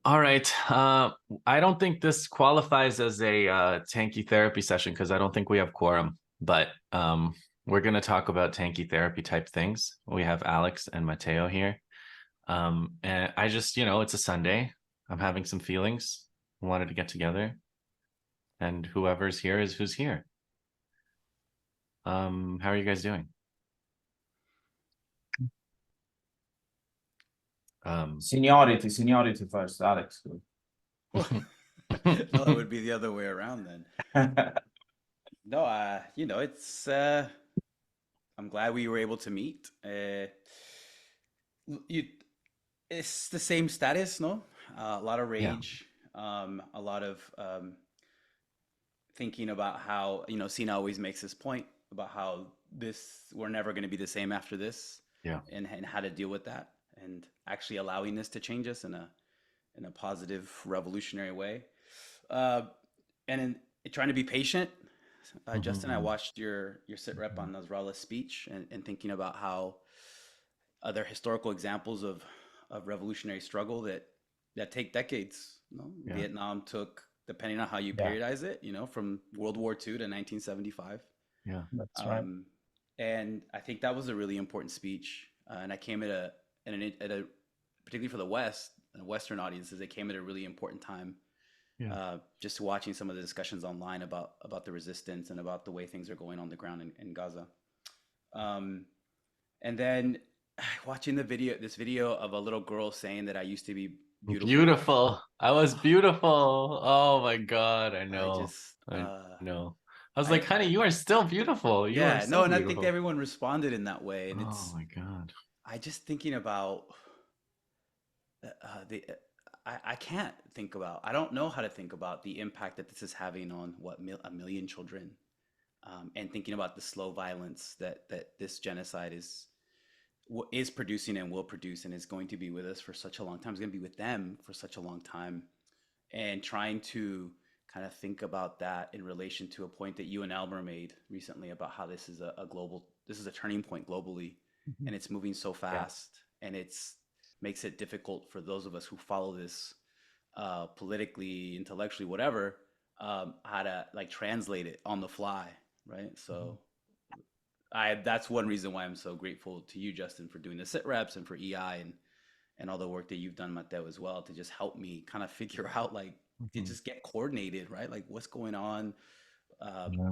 All right. I don't think this qualifies as a tanky therapy session because I don't think we have quorum, but we're going to talk about tanky therapy type things. We have Alex and Matteo here. And I just, it's a Sunday. I'm having some feelings. Wanted to get together, and whoever's here is who's here. How are you guys doing? Um, Seniority first, Alex. Well, no, it would be the other way around then. No, it's I'm glad we were able to meet. You, it's the same status, no? A lot of yeah, rage, a lot of thinking about how, Cena always makes this point about how we're never going to be the same after this, yeah, and how to deal with that, and actually allowing this to change us in a positive, revolutionary way. Uh, and trying to be patient. Justin, I hmm watched your sit rep on Nasrallah's speech, and thinking about how other historical examples of revolutionary struggle that take decades. yeah, Vietnam took, depending on how you Yeah, periodize it, from World War II to 1975. yeah, that's right. Um, and I think that was a really important speech. And I came at a particularly for the West, Western audiences, it came at a really important time. yeah. Just watching some of the discussions online about the resistance and about the way things are going on the ground in Gaza. Um, and then watching this video of a little girl saying that I used to be beautiful. Beautiful. I was beautiful. Oh my God. I I know. just, I know. I was like, honey, I you are still beautiful. You are yeah, so no, and I think beautiful. everyone responded in that way. And Oh my God. I just thinking about the, I can't think about, I don't know how to think about the impact that this is having on a million children, and thinking about the slow violence that this genocide is producing and will produce and is going to be with us for such a long time. It's going to be with them for such a long time, and trying to kind of think about that in relation to a point that you and Elmer made recently about how this is this is a turning point globally, Mhm. and it's moving so Yeah, fast, and it's makes it difficult for those of us who follow this politically, intellectually, whatever, how to like translate it on the fly, right? Mhm. So that's one reason why I'm so grateful to you, Justin, for doing the sit reps, and for EI, and all the work that you've done, Matteo, as well, to just help me kind of figure out, like, to Mhm. just get coordinated, right? Like, what's going on? Uh, Yeah.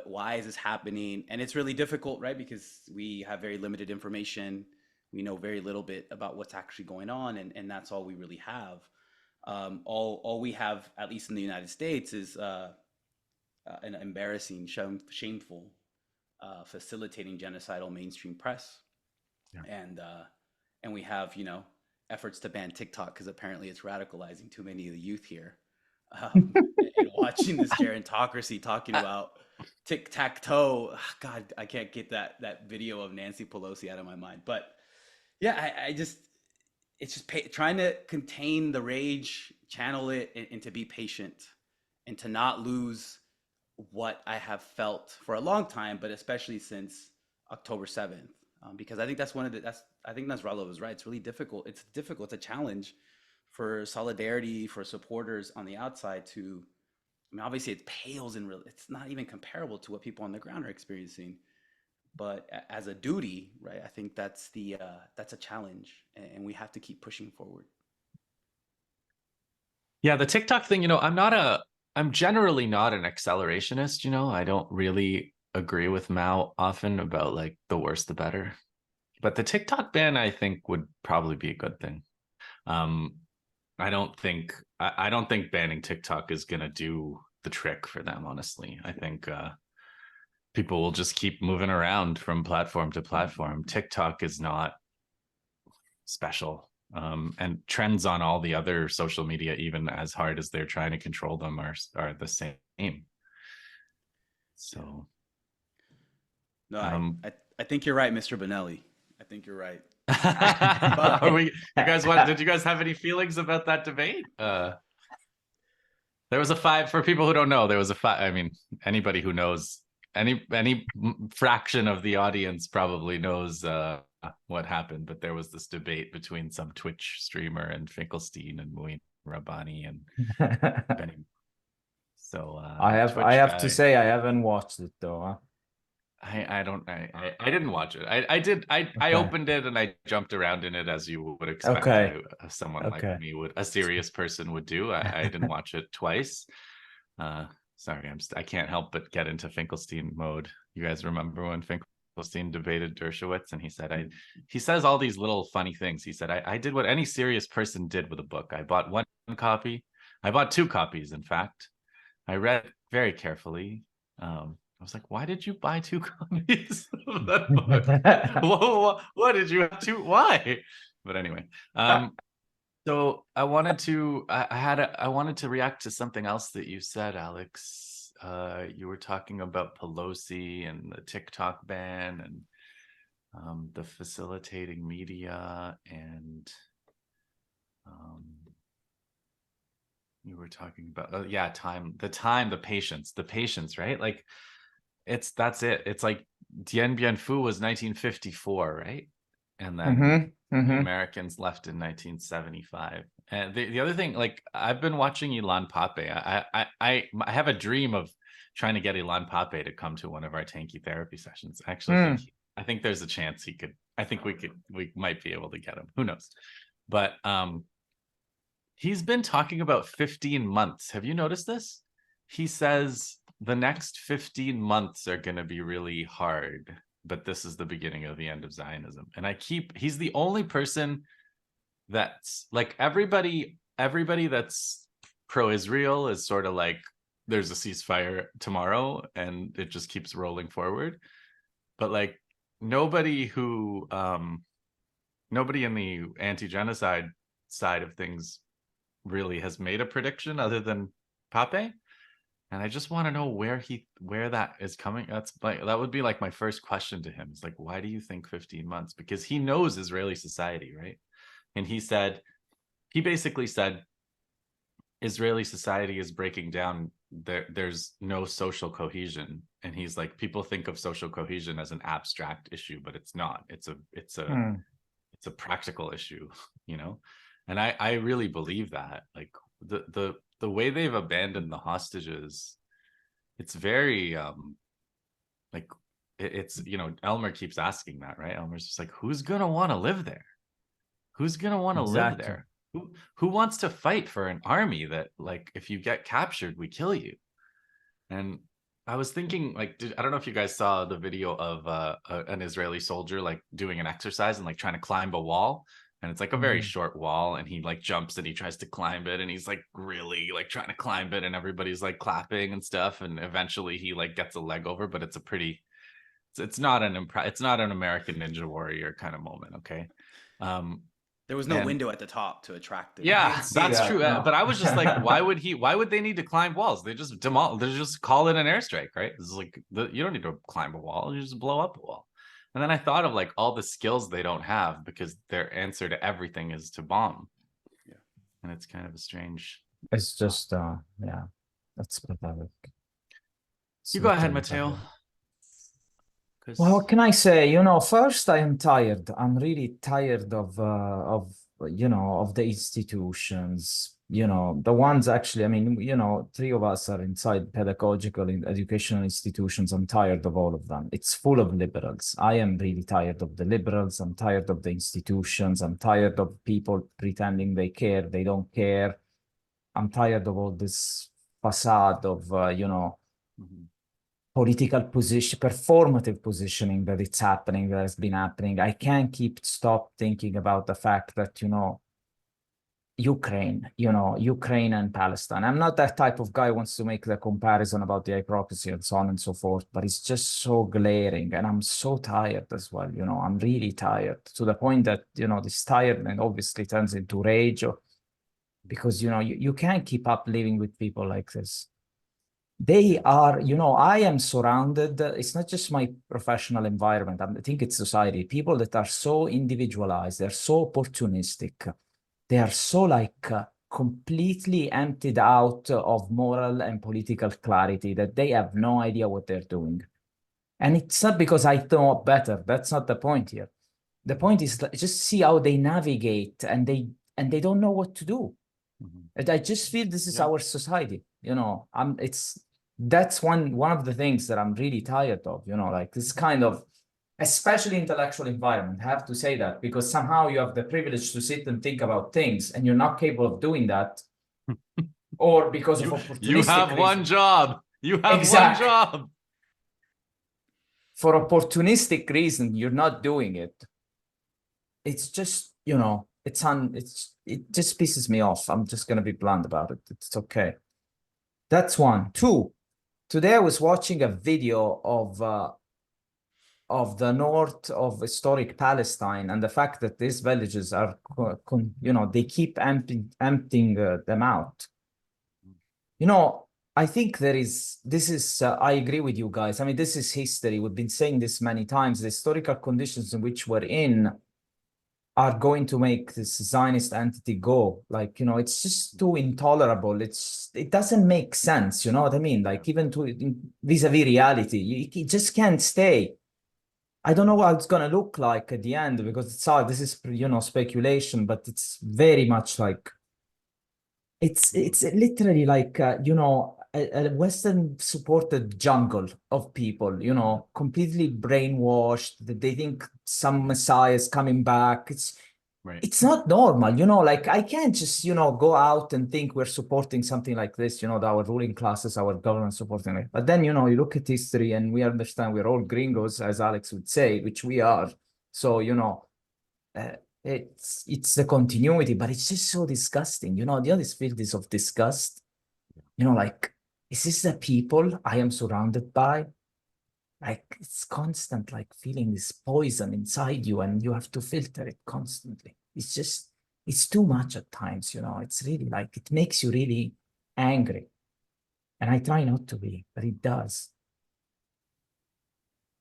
why is this happening? And it's really difficult, right? Because we have very limited information. We know very little bit about what's actually going on, and that's all we really have. All we have, at least in the United States, is an embarrassing, shameful, facilitating genocidal mainstream press, Yeah. and uh, and we have, efforts to ban TikTok because apparently it's radicalizing too many of the youth here. And watching this gerontocracy talking about tic tac toe, God, I can't get that video of Nancy Pelosi out of my mind. But yeah, I just it's just trying to contain the rage, channel it, and to be patient, and to not lose what I have felt for a long time, but especially since October 7th. Because I think that's I think Nasrallah was right. It's really difficult. It's difficult. It's a challenge for solidarity, for supporters on the outside to, I mean, obviously it pales in real, it's not even comparable to what people on the ground are experiencing. But as a duty, right, I think that's a challenge, and we have to keep pushing forward. Yeah, the TikTok thing, I'm generally not an accelerationist, I don't really agree with Mao often about like the worse the better. But the TikTok ban, I think, would probably be a good thing. Um, I don't think banning TikTok is gonna do the trick for them, honestly. I think people will just keep moving around from platform to platform. TikTok is not special. And trends on all the other social media, even as hard as they're trying to control them, are the same. Yeah. So No, um I think you're right, Mr. Bonelli. I think you're right. are But you guys want did you guys have any feelings about that debate? There was a five for people who don't know. There was a five. I mean, anybody who knows, any fraction of the audience probably knows what happened. But there was this debate between some Twitch streamer and Finkelstein and Moeen. Rabbani and Benny. So I have Twitch to guy. say I haven't watched it though. Huh? I didn't watch it. I Okay. opened it and I jumped around in it as you would expect Okay. someone like Okay. me would, a serious person would do. I didn't watch it twice. Sorry, I can't help but get into Finkelstein mode. You guys remember when Finkelstein debated Dershowitz, and he says all these little funny things. He said, I did what any serious person did with a book. I bought one copy. I bought two copies, in fact. I read very carefully. I was like, why did you buy two copies of that book? What did you have to? Why? But anyway, so I wanted to I wanted to react to something else that you said, Alex. You were talking about Pelosi and the TikTok ban and the facilitating media, and you were talking about the patience, right? Like that's it. It's like Dien Bien Phu was 1954, right? And then the Americans left in 1975. And the other thing, like I've been watching Ilan Pape. I have a dream of trying to get Ilan Pape to come to one of our tanky therapy sessions. Actually, I think there's a chance he could. I think we might be able to get him. Who knows? But he's been talking about 15 months. Have you noticed this? He says the next 15 months are going to be really hard, but this is the beginning of the end of Zionism. And he's the only person that's like everybody that's pro-Israel is sort of like, there's a ceasefire tomorrow and it just keeps rolling forward. But like nobody in the anti-genocide side of things really has made a prediction other than Pape. And I just want to know where that is coming. That would be like my first question to him. It's like, why do you think 15 months? Because he knows Israeli society, right? And he basically said Israeli society is breaking down. There's no social cohesion. And he's like, people think of social cohesion as an abstract issue, but it's not. It's a practical issue, you know? And I really believe that. Like the way they've abandoned the hostages, it's very like it's, you know, Elmer keeps asking that, right? Elmer's just like, who's gonna want to live there? Who's gonna want to live there? Who wants to fight for an army that, like, if you get captured, we kill you? And I was thinking, like, I don't know if you guys saw the video of an Israeli soldier like doing an exercise and like trying to climb a wall. And it's like a very short wall, and he like jumps and he tries to climb it, and he's like really like trying to climb it, and everybody's like clapping and stuff, and eventually he like gets a leg over, but it's a pretty, it's not an American Ninja Warrior kind of moment, okay? There was no window at the top to attract it. Yeah, that's true. No. But I was just like, why would they need to climb walls? They just they just call it an airstrike, right? It's like you don't need to climb a wall, you just blow up a wall. And then I thought of like all the skills they don't have because their answer to everything is to bomb. Yeah. And it's kind of a strange. It's just yeah, that's pathetic. You go ahead, Matteo. Well, what can I say? You know, first I am tired. I'm really tired of you know, of the institutions. You know, the ones actually, I mean, you know, three of us are inside pedagogical and educational institutions. I'm tired of all of them. It's full of liberals. I am really tired of the liberals. I'm tired of the institutions. I'm tired of people pretending they care. They don't care. I'm tired of all this facade of, you know, political position, performative positioning that it's happening, that has been happening. I can't stop thinking about the fact that, you know, Ukraine and Palestine. I'm not that type of guy who wants to make the comparison about the hypocrisy and so on and so forth, but it's just so glaring. And I'm so tired as well. You know, I'm really tired to the point that, you know, this tiredness obviously turns into rage because, you know, you can't keep up living with people like this. They are, you know, I am surrounded. It's not just my professional environment. I think it's society. People that are so individualized, they're so opportunistic. They are so like completely emptied out of moral and political clarity that they have no idea what they're doing. And it's not because I know better. That's not the point here. The point is just see how they navigate, and they don't know what to do. And I just feel this is our society, you know. That's one of the things that I'm really tired of, you know, like this kind of, especially intellectual environment. I have to say that because somehow you have the privilege to sit and think about things and you're not capable of doing that, or because of opportunistic you have reasons. one job. You have Exactly. one job. For opportunistic reason, you're not doing it. It's just, you know, it just pisses me off. I'm just gonna be blunt about it. It's okay. That's one. Two, today I was watching a video of the north of historic Palestine and the fact that these villages are, you know, they keep emptying them out. You know, I think this is, I agree with you guys. I mean, this is history. We've been saying this many times. The historical conditions in which we're in are going to make this Zionist entity go. Like, you know, it's just too intolerable. It doesn't make sense. You know what I mean? Like, even vis-a-vis reality, it just can't stay. I don't know what it's going to look like at the end because it's hard. This is, you know, speculation, but it's very much like, it's literally like, you know, a Western supported jungle of people, you know, completely brainwashed, that they think some Messiah is coming back. It's not normal, you know, like I can't just, you know, go out and think we're supporting something like this, you know, that our ruling classes, our government supporting it. But then, you know, you look at history and we understand we're all gringos, as Alex would say, which we are. So, you know, it's the continuity, but it's just so disgusting. You know, the other field is of disgust. You know, like, is this the people I am surrounded by? Like, it's constant, like feeling this poison inside you and you have to filter it constantly. It's just, it's too much at times, you know. It's really like, it makes you really angry. And I try not to be, but it does.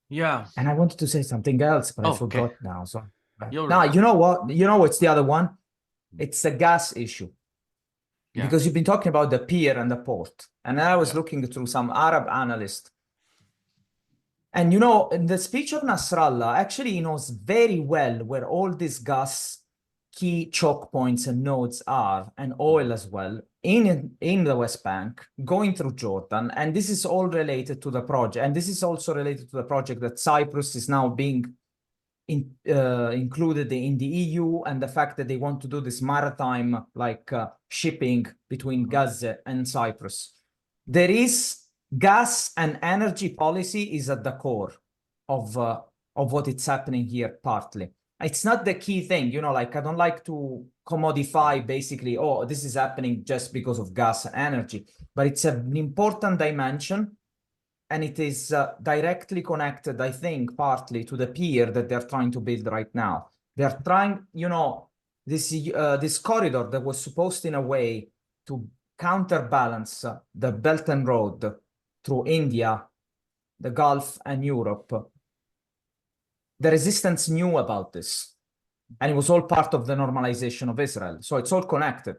Yeah. And I wanted to say something else, but I forgot okay. now. So You'll now, remember. you know what? You know what's the other one? It's the gas issue. Yeah. Because you've been talking about the pier and the port. And I was looking through some Arab analysts. And, you know, in the speech of Nasrallah, actually, he knows very well where all these gas key choke points and nodes are, and oil as well, in the West Bank, going through Jordan. And this is all related to the project. And this is also related to the project that Cyprus is now being included in the EU, and the fact that they want to do this maritime shipping between Gaza and Cyprus. There is gas and energy policy is at the core of what it's happening here partly. It's not the key thing, you know, like I don't like to commodify basically, oh, this is happening just because of gas and energy, but it's an important dimension. And it is directly connected, I think, partly to the pier that they're trying to build right now. They're trying, you know, this corridor that was supposed in a way to counterbalance the Belt and Road through India, the Gulf, and Europe. The resistance knew about this, and it was all part of the normalization of Israel. So it's all connected.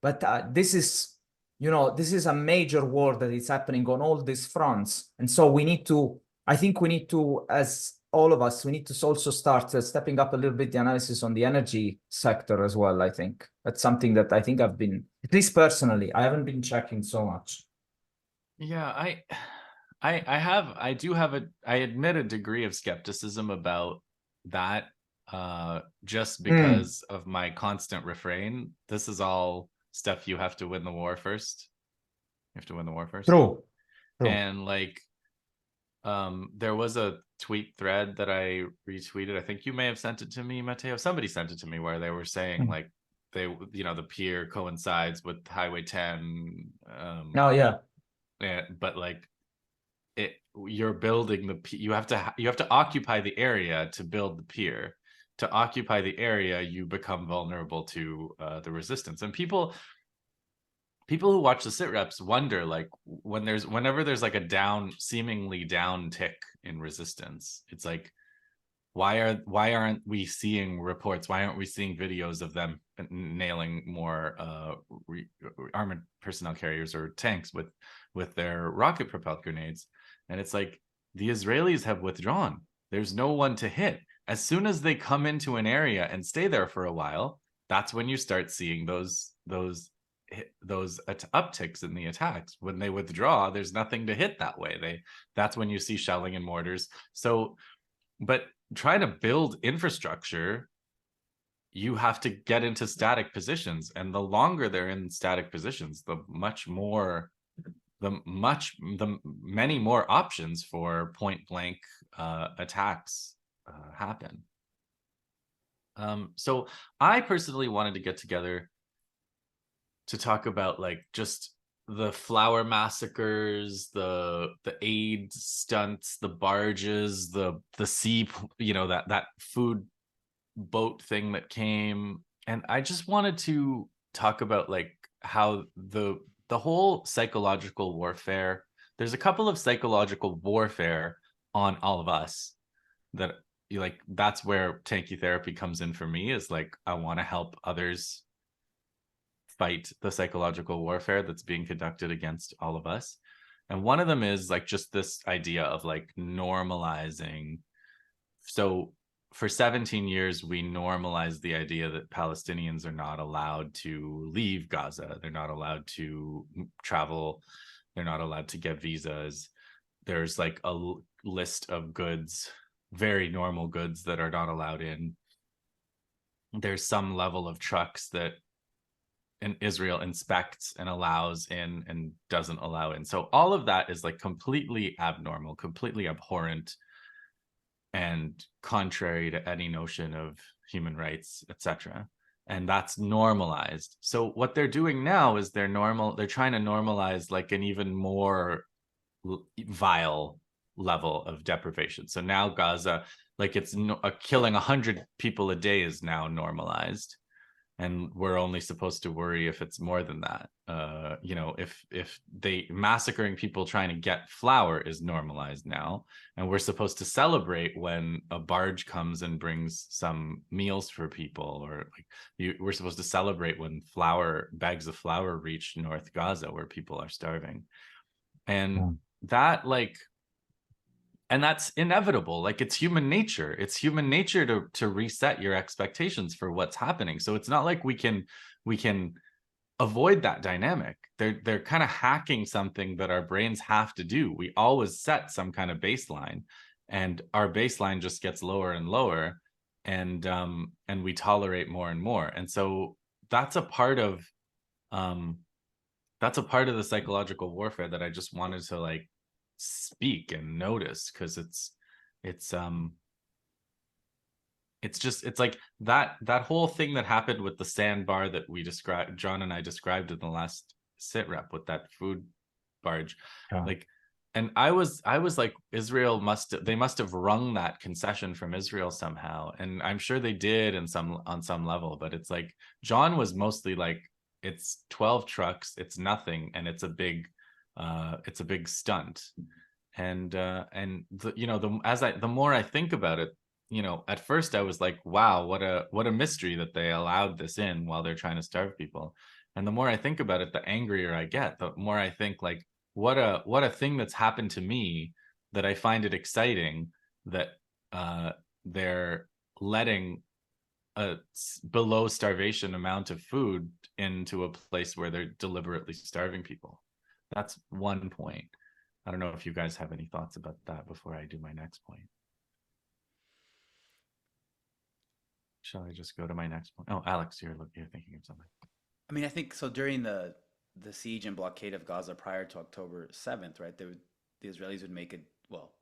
But this is, you know, this is a major war that is happening on all these fronts. And so we need to, I think we need to, as all of us, we need to also start stepping up a little bit the analysis on the energy sector as well, I think. That's something that I think I've been, at least personally, I haven't been checking so much. Yeah, I do have I admit a degree of skepticism about that, just because of my constant refrain. This is all stuff you have to win the war first. You have to win the war first. True. And like, there was a tweet thread that I retweeted. I think you may have sent it to me, Matteo. Somebody sent it to me where they were saying like they, you know, the pier coincides with Highway 10. Oh yeah. But like you're building you have to occupy the area to build the pier. To occupy the area, you become vulnerable to the resistance. And people who watch the sit reps wonder, like, whenever there's like a seemingly down tick in resistance, it's like, why aren't we seeing reports? Why aren't we seeing videos of them nailing more armored personnel carriers or tanks with their rocket propelled grenades? And it's like, the Israelis have withdrawn. There's no one to hit. As soon as they come into an area and stay there for a while, that's when you start seeing those those upticks in the attacks. When they withdraw, there's nothing to hit that way. That's when you see shelling and mortars. So, but trying to build infrastructure, you have to get into static positions, and the longer they're in static positions, the many more options for point blank attacks happen. So I personally wanted to get together to talk about like just the flower massacres, the aid stunts, the barges, the sea, that food boat thing that came. And I just wanted to talk about like how the whole psychological warfare, there's a couple of psychological warfare on all of us that that's where tanky therapy comes in for me, is like I want to help others fight the psychological warfare that's being conducted against all of us. And one of them is like just this idea of like normalizing. So for 17 years, we normalized the idea that Palestinians are not allowed to leave Gaza. They're not allowed to travel. They're not allowed to get visas. There's like a list of goods, very normal goods, that are not allowed in. There's some level of trucks that Israel inspects and allows in and doesn't allow in. So all of that is like completely abnormal, completely abhorrent, and contrary to any notion of human rights, etc. And that's normalized. So what they're doing now is they're trying to normalize like an even more vile level of deprivation. So now Gaza, like it's killing 100 people a day is now normalized, and we're only supposed to worry if it's more than that. If they massacring people trying to get flour is normalized now, and we're supposed to celebrate when a barge comes and brings some meals for people, or like we're supposed to celebrate when bags of flour reach North Gaza where people are starving. And that's inevitable. Like it's human nature. It's human nature to reset your expectations for what's happening. So it's not like we can avoid that dynamic. They're kind of hacking something that our brains have to do. We always set some kind of baseline, and our baseline just gets lower and lower, and we tolerate more and more. And so that's a part of the psychological warfare that I just wanted to like speak and notice, because it's like that whole thing that happened with the sandbar that John and I described in the last sit rep with that food barge. Like, and I was like, Israel must have wrung that concession from Israel somehow, and I'm sure they did on some level, but it's like John was mostly like, it's 12 trucks, it's nothing, and it's a big stunt. And the more I think about it, at first I was like, wow, what a mystery that they allowed this in while they're trying to starve people. And the more I think about it, the angrier I get. The more I think like, what a thing that's happened to me, that I find it exciting that they're letting a below starvation amount of food into a place where they're deliberately starving people. That's one point. I don't know if you guys have any thoughts about that before I do my next point. Shall I just go to my next point? Oh, Alex, you're thinking of something. I mean, I think so. During the siege and blockade of Gaza prior to October 7th, right? The Israelis would make it. Well,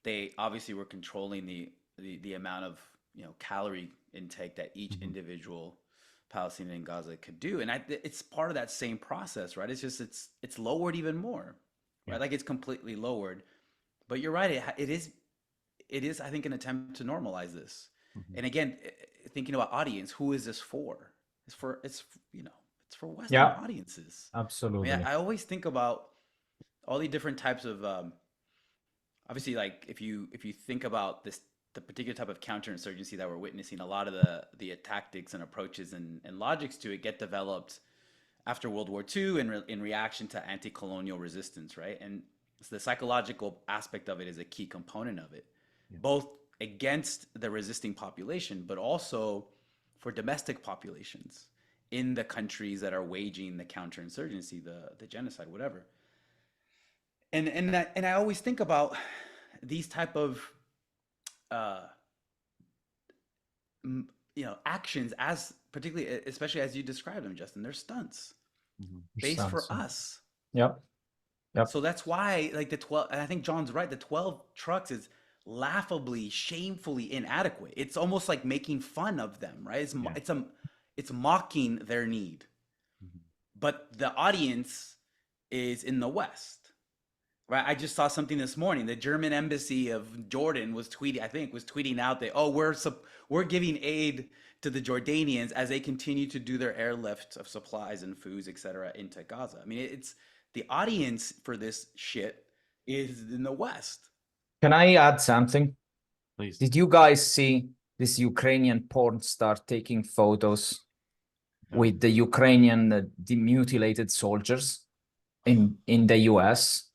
they obviously were controlling the amount of calorie intake that each individual Palestinian in Gaza could do, and it's part of that same process, right? It's just it's lowered even more, right? Like it's completely lowered. But you're right. It is I think an attempt to normalize this. And again, thinking about audience, who is this for? It's for Western audiences. Absolutely. I mean, I always think about all the different types of obviously, like if you think about the particular type of counterinsurgency that we're witnessing, a lot of the tactics and approaches and logics to it get developed after World War II in reaction to anti-colonial resistance, right? And the psychological aspect of it is a key component of it, both against the resisting population, but also for domestic populations in the countries that are waging the counterinsurgency, the genocide, whatever. And I always think about these type of actions, as particularly, especially as you described them, Justin. They're stunts based for us. Yep. So that's why, like, the 12, and I think John's right, the 12 trucks is laughably, shamefully inadequate. It's almost like making fun of them, right? It's mocking their need. But the audience is in the West. Right, I just saw something this morning. The German embassy of Jordan was tweeting out that, oh, we're giving aid to the Jordanians as they continue to do their airlift of supplies and foods, etc., into Gaza. I mean, it's the audience for this shit is in the West. Can I add something? Please. Did you guys see this Ukrainian porn star taking photos with the Ukrainian mutilated soldiers in the US?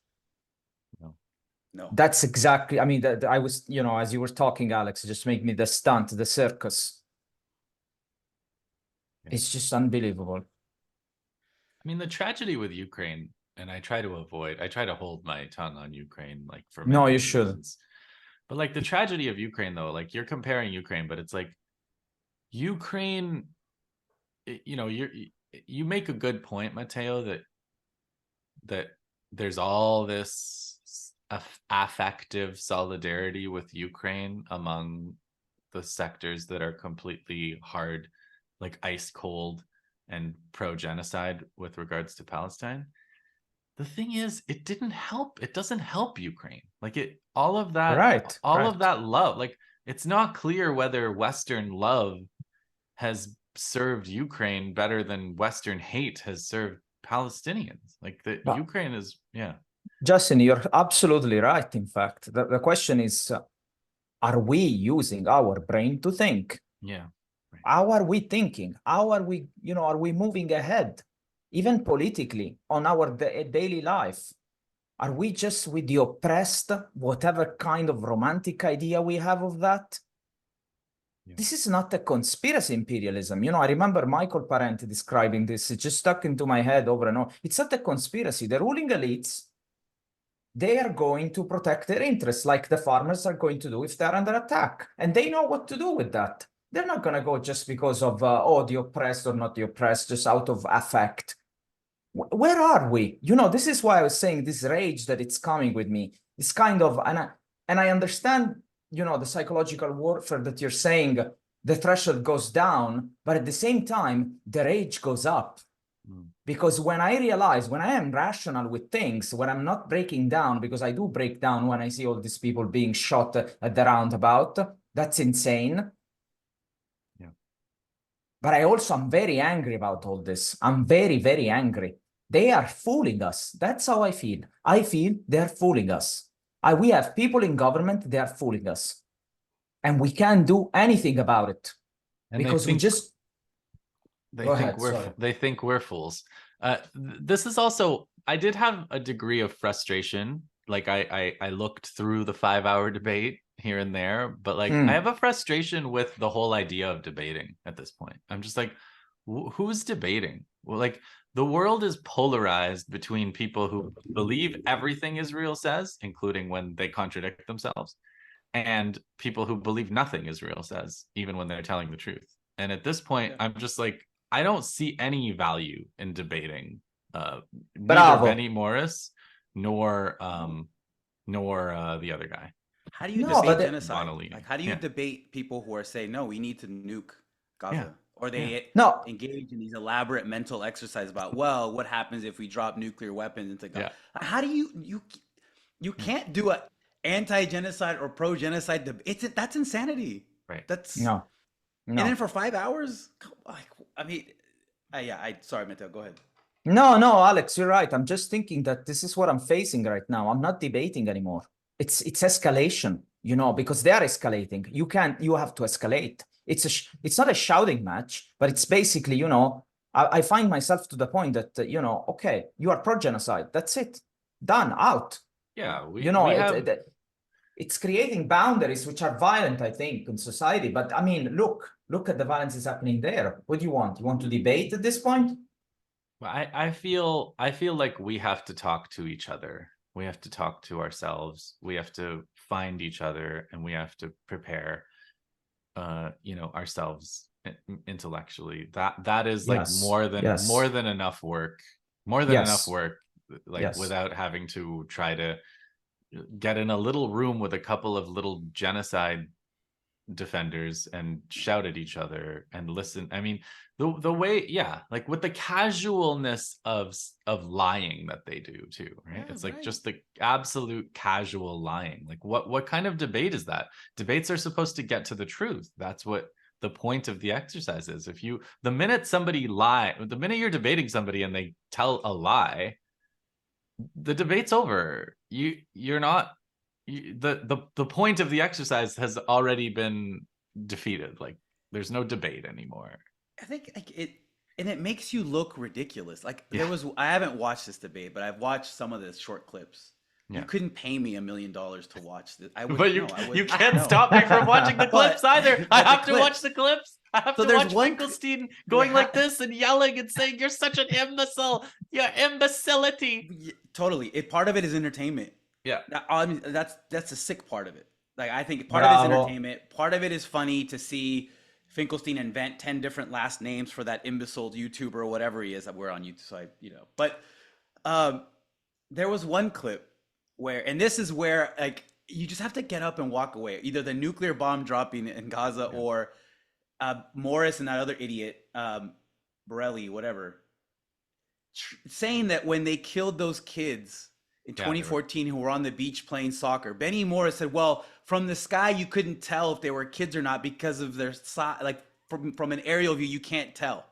No. That's exactly, I mean, I was, as you were talking, Alex, it just made me the stunt, the circus. Yeah. It's just unbelievable. I mean, the tragedy with Ukraine, and I try to hold my tongue on Ukraine, like, for no, you reasons. shouldn't. But like the tragedy of Ukraine, though, like, you're comparing Ukraine, but it's like Ukraine, you make a good point, Matteo, that there's all this affective solidarity with Ukraine among the sectors that are completely hard, like ice cold and pro-genocide with regards to Palestine. The thing is, it doesn't help Ukraine. Like, all of that love, like, it's not clear whether Western love has served Ukraine better than Western hate has served Palestinians. Like, Ukraine is, Justin, you're absolutely right. In fact, the question is, are we using our brain to think? Yeah. Right. How are we thinking? How are we, are we moving ahead, even politically, on our daily life? Are we just with the oppressed, whatever kind of romantic idea we have of that? Yeah. This is not a conspiracy imperialism. I remember Michael Parenti describing this. It just stuck into my head over and over. It's not a conspiracy. The ruling elites, they are going to protect their interests like the farmers are going to do if they're under attack. And they know what to do with that. They're not going to go just because of, the oppressed or not the oppressed, just out of affect. Where are we? This is why I was saying this rage that it's coming with me. It's kind of, and I understand, the psychological warfare that you're saying, the threshold goes down, but at the same time, the rage goes up. Because when I am rational with things, when I'm not breaking down, because I do break down when I see all these people being shot at the roundabout, that's insane. Yeah. But I'm very angry about all this. I'm very, very angry. They are fooling us. That's how I feel. I feel they're fooling us. We have people in government, they are fooling us. And we can't do anything about it. And because they think we're fools. This is also, I did have a degree of frustration. Like, I looked through the 5-hour debate here and there, but like, I have a frustration with the whole idea of debating at this point. I'm just like, who's debating? Well, like, the world is polarized between people who believe everything Israel says, including when they contradict themselves, and people who believe nothing Israel says, even when they're telling the truth. And at this point, I'm just like, I don't see any value in debating neither Benny Morris nor the other guy. How do you debate genocide? Like, how do you debate people who are saying, no, we need to nuke Gaza? Yeah. Or they engage in these elaborate mental exercises about, well, what happens if we drop nuclear weapons into Gaza? Yeah. How do you can't do a anti-genocide or pro-genocide debate. That's insanity. Right. That's no. And then for 5 hours, I mean, sorry, Matteo, go ahead. No, Alex, you're right. I'm just thinking that this is what I'm facing right now. I'm not debating anymore. It's escalation, because they are escalating. You have to escalate. It's not a shouting match, but it's basically, I find myself to the point that, okay, you are pro-genocide. That's it. Done, out. Yeah. It's creating boundaries which are violent, I think, in society. But I mean, look, look at the violence is happening there. What do you want? You want to debate at this point? Well, I feel like we have to talk to each other. We have to talk to ourselves. We have to find each other, and we have to prepare, ourselves intellectually. That is like more than enough work. More than enough work, like without having to try to get in a little room with a couple of little genocide defenders and shout at each other and listen. I mean, the way, like with the casualness of lying that they do too, right? It's like just the absolute casual lying. Like what kind of debate is that? Debates are supposed to get to the truth. That's what the point of the exercise is. The minute you're debating somebody and they tell a lie, the debate's over. You're not the point of the exercise has already been defeated. Like there's no debate anymore. I think it makes you look ridiculous. Like I haven't watched this debate, but I've watched some of the short clips. You couldn't pay me $1 million to watch this. But you can't stop me from watching the clips either. I have to watch the clips. I have to watch Finkelstein going like this and yelling and saying, "You're such an imbecile. Your imbecility." Totally. Part of it is entertainment. Yeah. I mean, that's the sick part of it. Like I think part of it is entertainment. Part of it is funny to see Finkelstein invent 10 different last names for that imbecile YouTuber or whatever he is that we're on YouTube. So but there was one clip where, and this is where like you just have to get up and walk away. Either the nuclear bomb dropping in Gaza or Morris and that other idiot, Borelli, whatever, saying that when they killed those kids in 2014 who were on the beach playing soccer, Benny Morris said, well, from the sky you couldn't tell if they were kids or not because of their size. Like from an aerial view you can't tell.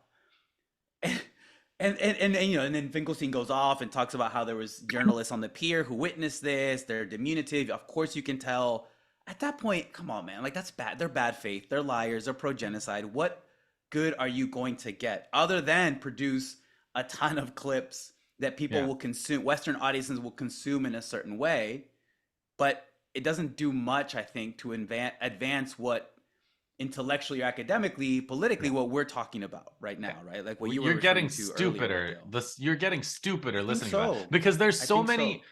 And then Finkelstein goes off and talks about how there was journalists on the pier who witnessed this. They're diminutive. Of course you can tell. At that point, come on, man. Like that's bad. They're bad faith. They're liars. They're pro-genocide. What good are you going to get other than produce a ton of clips that people will consume, Western audiences will consume in a certain way, but it doesn't do much, I think, to advance what intellectually or academically, politically, what we're talking about right now, right? Like what you're getting stupider. You're getting stupider listening to it because there's so many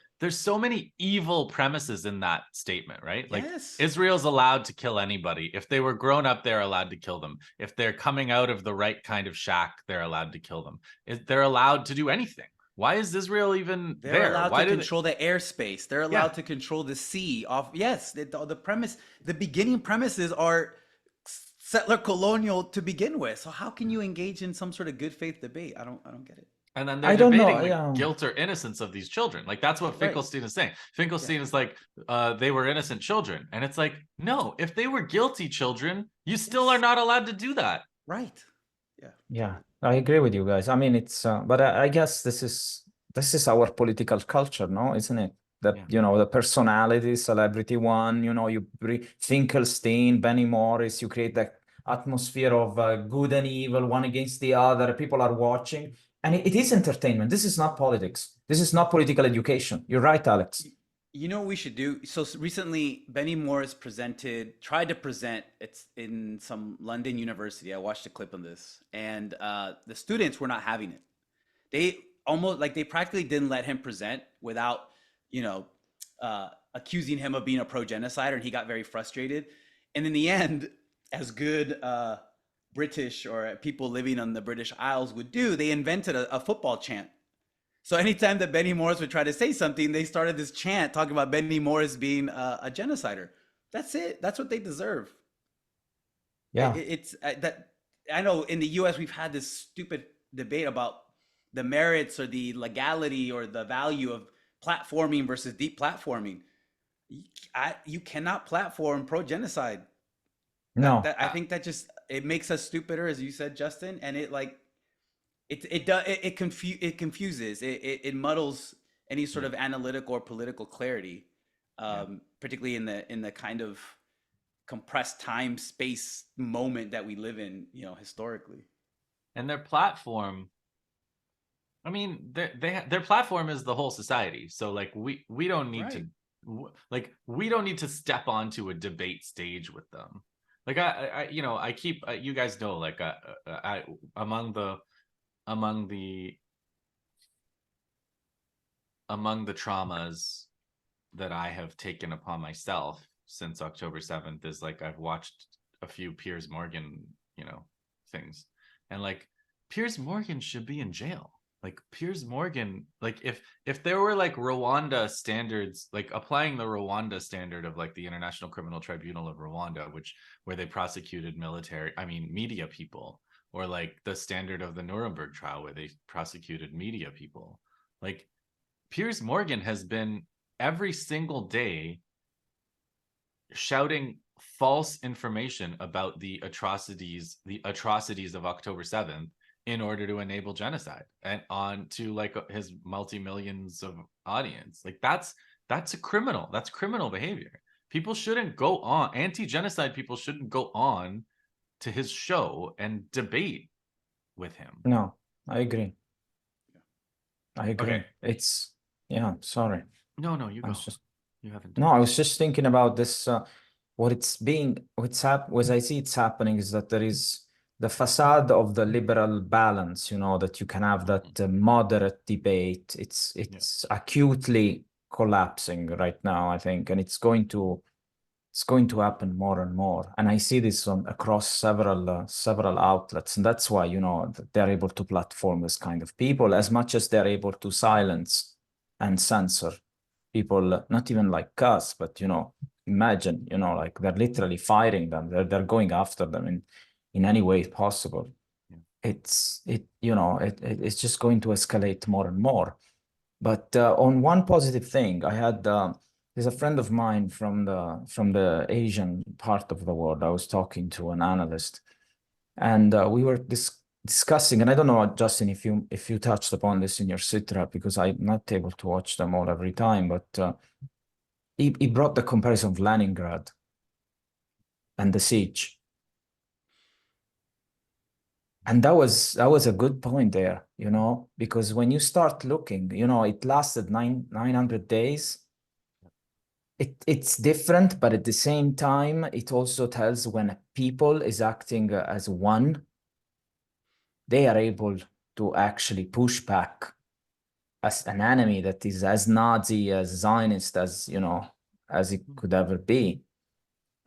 evil premises in that statement, right? Like Israel's allowed to kill anybody. If they were grown up, they're allowed to kill them. If they're coming out of the right kind of shack, they're allowed to kill them. They're allowed to do anything. Why is Israel even there? They're allowed to control the airspace. They're allowed to control the sea. The beginning premises are settler colonial to begin with. So how can you engage in some sort of good faith debate? I don't get it. And then they're debating the guilt or innocence of these children. Like that's what Finkelstein is saying. Finkelstein is like, they were innocent children. And it's like, no, if they were guilty children, you still are not allowed to do that. Right. Yeah, I agree with you guys. I mean, it's, but I guess this is our political culture, no? Isn't it? That, the personality, celebrity one, you bring Finkelstein, Benny Morris, you create that atmosphere of good and evil, one against the other. People are watching. And it is entertainment. This is not politics. This is not political education. You're right, Alex. You know what we should do? So recently, Benny Morris tried to present it's in some London university. I watched a clip on this, and the students were not having it. They practically didn't let him present without, accusing him of being a pro-genocider, and he got very frustrated. And in the end, as good British or people living on the British Isles would do, they invented a football chant. So anytime that Benny Morris would try to say something, they started this chant talking about Benny Morris being a genocider. That's it. That's what they deserve. Yeah. It's that I know in the US we've had this stupid debate about the merits or the legality or the value of platforming versus deplatforming. You cannot platform pro-genocide. No. I think that just it makes us stupider, as you said, Justin, and it confuses, it muddles any sort of analytical or political clarity, particularly in the kind of compressed time space moment that we live in, historically. And their platform, I mean, their platform is the whole society. So like we don't need to, like we don't need to step onto a debate stage with them. Like you know, I keep you guys know, like I among the among the among the traumas that I have taken upon myself since October 7th is like I've watched a few Piers Morgan, you know, things. And like Piers Morgan should be in jail. Like Piers Morgan, like if there were like Rwanda standards, like applying the Rwanda standard of like the International Criminal Tribunal of Rwanda, which where they prosecuted media people, or like the standard of the Nuremberg trial where they prosecuted media people. Like Piers Morgan has been every single day shouting false information about the atrocities of October 7th in order to enable genocide and on to like his multi-millions of audience. Like that's a criminal. That's criminal behavior. People shouldn't go on, anti-genocide people shouldn't go on to his show and debate with him. No, I agree. I agree. Okay. It's yeah, sorry. No, you I go. was just You haven't. no, I was just thinking about this. What's I see it's happening is that there is the facade of the liberal balance, you know, that you can have that moderate debate. It's acutely collapsing right now, I think, and it's going to happen more and more. And I see this across several outlets, and that's why, you know, they're able to platform this kind of people as much as they're able to silence and censor people, not even like us, but, you know, imagine, you know, like they're literally firing them. They're going after them in any way possible. It's it's just going to escalate more and more. But on one positive thing, I had there's a friend of mine from the Asian part of the world. I was talking to an analyst, and we were discussing. And I don't know, Justin, if you touched upon this in your Sitra, because I'm not able to watch them all every time. But he brought the comparison of Leningrad and the siege. And that was a good point there, you know, because when you start looking, you know, it lasted 900 days. It's different, but at the same time, it also tells when a people is acting as one, they are able to actually push back as an enemy that is as Nazi, as Zionist as, you know, as it could ever be.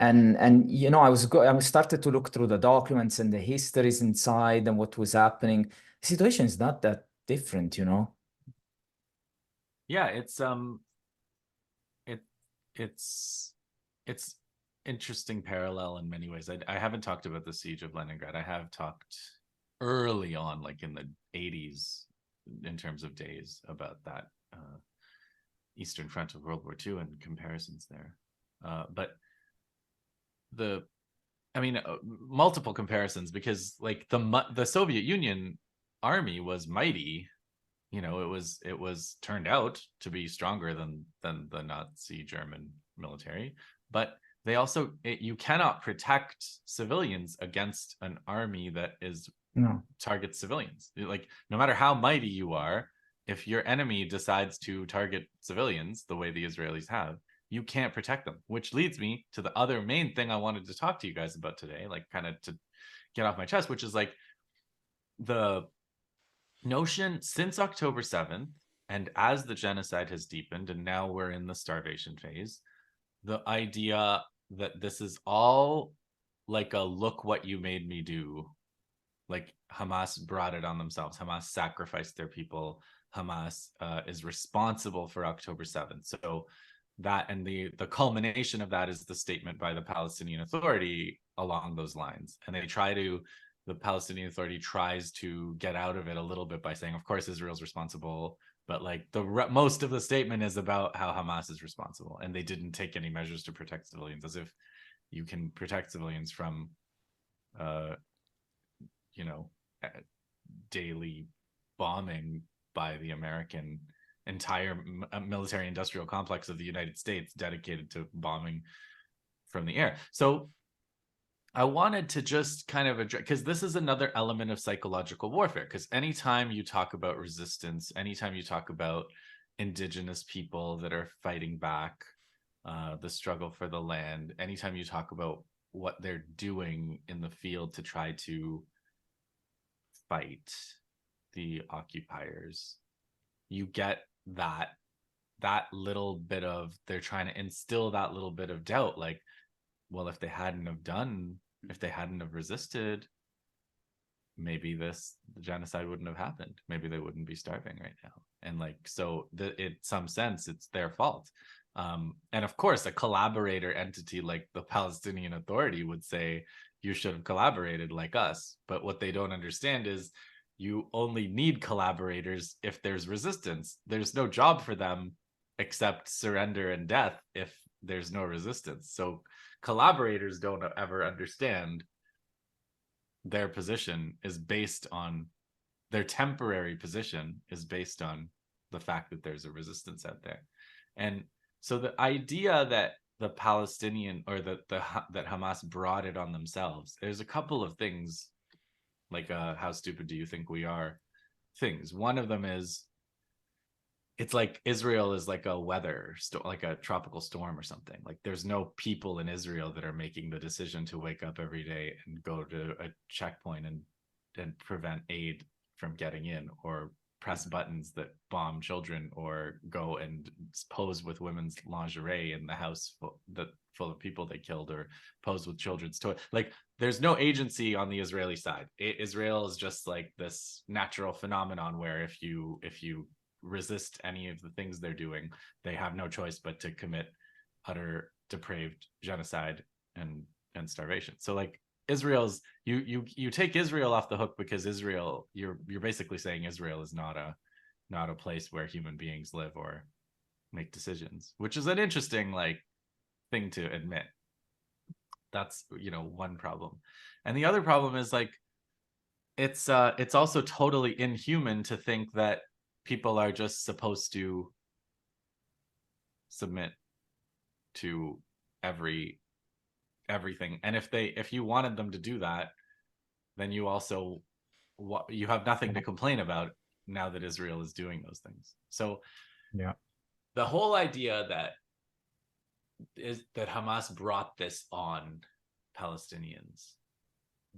And you know, I started to look through the documents and the histories inside and what was happening. The situation is not that different, you know. Yeah, it's interesting parallel in many ways. I haven't talked about the siege of Leningrad. I have talked early on, like in the 80s, in terms of days, about that Eastern Front of World War II and comparisons there. But multiple comparisons, because like the Soviet Union army was mighty. You know, it was turned out to be stronger than the Nazi German military, but they also you cannot protect civilians against an army that targets civilians. Like no matter how mighty you are, if your enemy decides to target civilians the way the Israelis have, you can't protect them. Which leads me to the other main thing I wanted to talk to you guys about today, like kind of to get off my chest, which is like the notion since October 7th, and as the genocide has deepened and now we're in the starvation phase, the idea that this is all like a look what you made me do. Like Hamas brought it on themselves. Hamas sacrificed their people. Hamas is responsible for October 7th. So that, and the culmination of that is the statement by the Palestinian Authority along those lines. And the Palestinian Authority tries to get out of it a little bit by saying, of course, Israel's responsible, but like most of the statement is about how Hamas is responsible, and they didn't take any measures to protect civilians, as if you can protect civilians from, daily bombing by the American entire military industrial complex of the United States dedicated to bombing from the air. So I wanted to just kind of address, because this is another element of psychological warfare, because anytime you talk about resistance, anytime you talk about indigenous people that are fighting back, the struggle for the land, anytime you talk about what they're doing in the field to try to fight the occupiers, you get that little bit of, they're trying to instill that little bit of doubt, like, well, if they hadn't have resisted, maybe the genocide wouldn't have happened. Maybe they wouldn't be starving right now. And like, so in some sense, it's their fault. And of course, a collaborator entity like the Palestinian Authority would say, you should have collaborated like us. But what they don't understand is you only need collaborators if there's resistance. There's no job for them except surrender and death if there's no resistance. So collaborators don't ever understand their position is based on, their temporary position is based on the fact that there's a resistance out there. And so the idea that the Palestinian, or that Hamas brought it on themselves, there's a couple of things, like how stupid do you think we are things. One of them is, it's like Israel is like a weather like a tropical storm or something. Like there's no people in Israel that are making the decision to wake up every day and go to a checkpoint and prevent aid from getting in, or press buttons that bomb children, or go and pose with women's lingerie in the house full of people they killed, or pose with children's toys. Like there's no agency on the Israeli side. Israel is just like this natural phenomenon where if you resist any of the things they're doing, they have no choice but to commit utter depraved genocide and starvation. So like Israel's, you take Israel off the hook because Israel, you're basically saying Israel is not a place where human beings live or make decisions, which is an interesting like thing to admit. That's, one problem. And the other problem is like, it's also totally inhuman to think that people are just supposed to submit to everything. And if you wanted them to do that, then you also, you have nothing to complain about now that Israel is doing those things. So yeah, the whole idea that Hamas brought this on Palestinians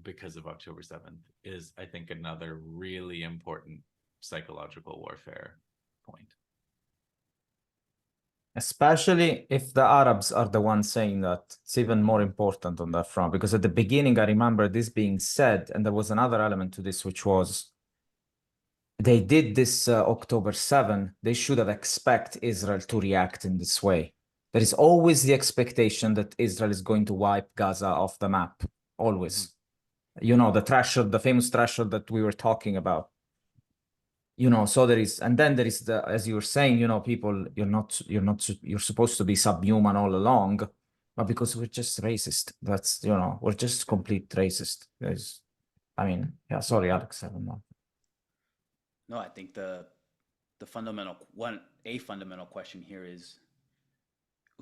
because of October 7th is, I think, another really important psychological warfare point. Especially if the Arabs are the ones saying that, it's even more important on that front. Because at the beginning, I remember this being said, and there was another element to this, which was they did this October 7, they should have expected Israel to react in this way. There is always the expectation that Israel is going to wipe Gaza off the map, always. The threshold, the famous threshold that we were talking about. So there is, and then there is the, as you were saying, people, you're supposed to be subhuman all along, but because we're just racist, that's, we're just complete racist. Sorry, Alex, I don't know. No, I think the fundamental question here is,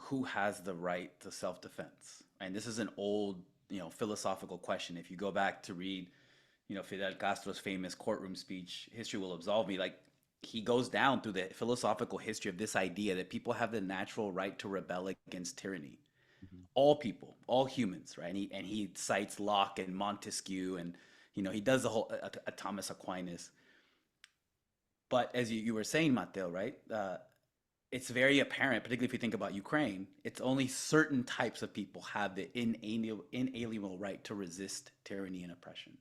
who has the right to self-defense? And this is an old, philosophical question. If you go back to read, Fidel Castro's famous courtroom speech, "History Will Absolve Me," like he goes down through the philosophical history of this idea that people have the natural right to rebel against tyranny. All people, all humans, right? And he cites Locke and Montesquieu, and he does the whole Thomas Aquinas. But as you were saying, Matteo, right? It's very apparent, particularly if you think about Ukraine, it's only certain types of people have the inalienable right to resist tyranny and oppression.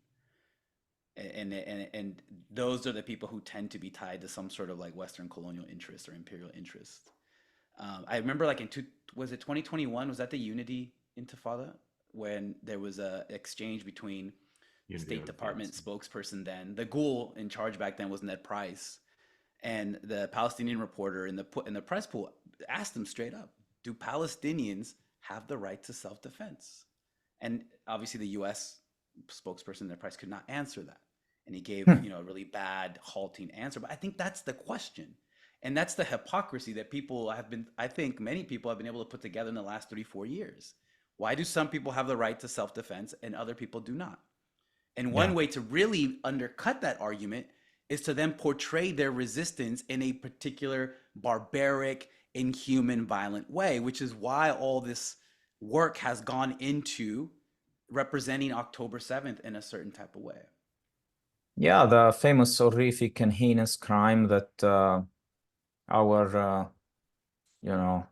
And those are the people who tend to be tied to some sort of like Western colonial interest or imperial interest. I remember like was it 2021? Was that the Unity Intifada, when there was a exchange between State Department spokesperson then, the ghoul in charge back then was Ned Price, and the Palestinian reporter in the press pool asked him straight up, do Palestinians have the right to self-defense? And obviously the US spokesperson, Ned Price, could not answer that. And he gave, a really bad, halting answer. But I think that's the question. And that's the hypocrisy that many people have been able to put together in the last 34 years. Why do some people have the right to self-defense and other people do not? And one way to really undercut that argument is to then portray their resistance in a particular barbaric, inhuman, violent way, which is why all this work has gone into representing October 7th in a certain type of way. Yeah, the famous horrific and heinous crime that our you know,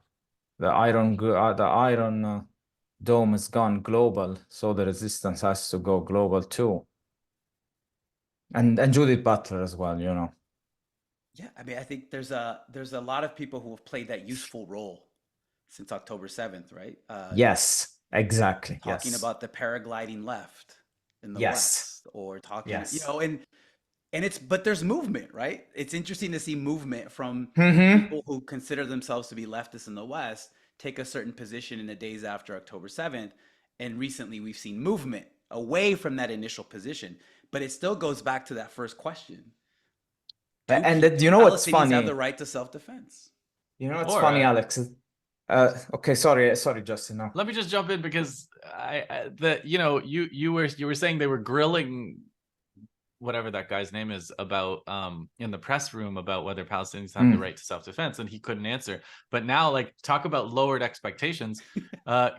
the Iron Dome has gone global, so the resistance has to go global too. And Judith Butler as well, you know. Yeah, I mean, I think there's a lot of people who have played that useful role since October 7th, right? Yes, exactly. Talking Yes. about the paragliding left in the Yes. West, or talking, Yes. and it's, but there's movement, right? It's interesting to see movement from Mm-hmm. people who consider themselves to be leftists in the West take a certain position in the days after October 7th. And recently we've seen movement away from that initial position, but it still goes back to that first question. And Do you know what's Palestinians funny? have the right to self-defense? You know what's Or, funny, Alex? Okay, sorry, Justin. No. Let me just jump in because you were saying they were grilling whatever that guy's name is about in the press room about whether Palestinians have the right to self-defense, and he couldn't answer. But now, like, talk about lowered expectations.